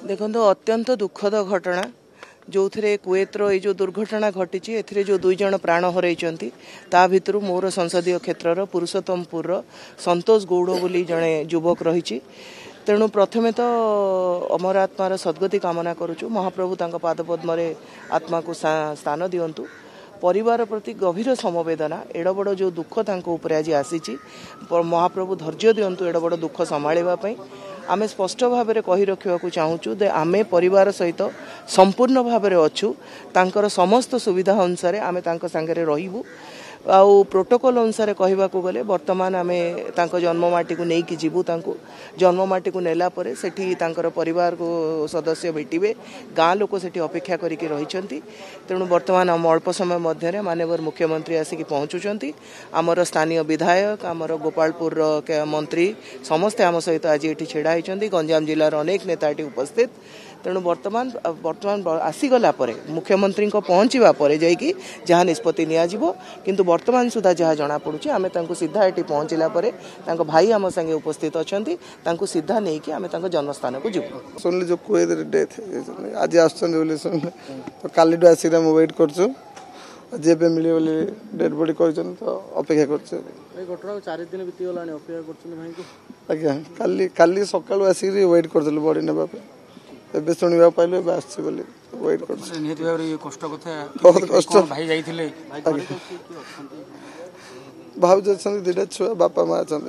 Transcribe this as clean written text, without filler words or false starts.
देखो अत्यंत दुखद घटना जो थे कुएतर ये जो दुर्घटना घटी ए जो 2 जन प्राण हरई ता भितर मोर संसदीय क्षेत्र पुरुषोत्तमपुर संतोष गौड़ बोली जड़े युवक रही। तेणु प्रथमे तो अमर आत्मार सद्गति कामना करुचु। महाप्रभु तांको पादपद्म आत्मा को स्थान दियंतु। परिवार प्रति गभीर समवेदना। एड़ बड़ जो दुख तांको ऊपर आज आसी महाप्रभु धैर्य दियंतु एड़ बड़ दुख संभाळिबा आमे स्पष्ट भाव में कही रखा चाहूँ दे आमे परिवार सहित संपूर्ण भाव में अच्छु। तांकर समस्त सुविधा अनुसार आमे तांको संगे रहिबु। आउ प्रोटोकॉल अनुसार कहवाक गले वर्तमान आमे तांको जन्ममाटी को लेकिन जीवु। तांको जन्ममाटी को नेला परे सेठी तांकर परिवार को सदस्य भेटिबे। गाँ लोक सेठी अपेक्षा करिके रहिसंती। तेणु वर्तमान आम अल्प समय मध्य माननीय मुख्यमंत्री आसिक पहुँचुंती। आमर स्थानीय विधायक आमर गोपालपुर मंत्री समस्ते आम सहित आज ये छेड़ा होती। गंजाम जिलार अनेक नेता उपस्थित। तेणु वर्तमान आसीगला मुख्यमंत्री पहुँचवा जाकि जहाँ निष्पत्ति नियाजिबो किंतु वर्तमान सुधा जहाँ जना पड़ुछि आमे तांको सीधा एटी पहुँचला भाई आम संगे उपस्थित अछंती। तांको सीधा नहीं कि आमे तांको जन्मस्थान को जीवु। सुनले जो कोए डेथ आज आछन बोले सुनले तो कालीडू आसी हम वेट करछु जेबे मिली बोले डेड बॉडी कहछन तो अपेक्षा करछु। ए घटना 4 दिन बीती गलानी अपेक्षा करछन भाई को आज्ञा काली सकाळु आसी वेट करथले बॉडी नेबा पे एबे सुनिबा पाइले बे आछि बोली वेट करछु। निहित भाव रे कष्ट कथा बहुत कष्ट भाई जाइथिले भाव जछन दिटा छुआ बापा मां छन।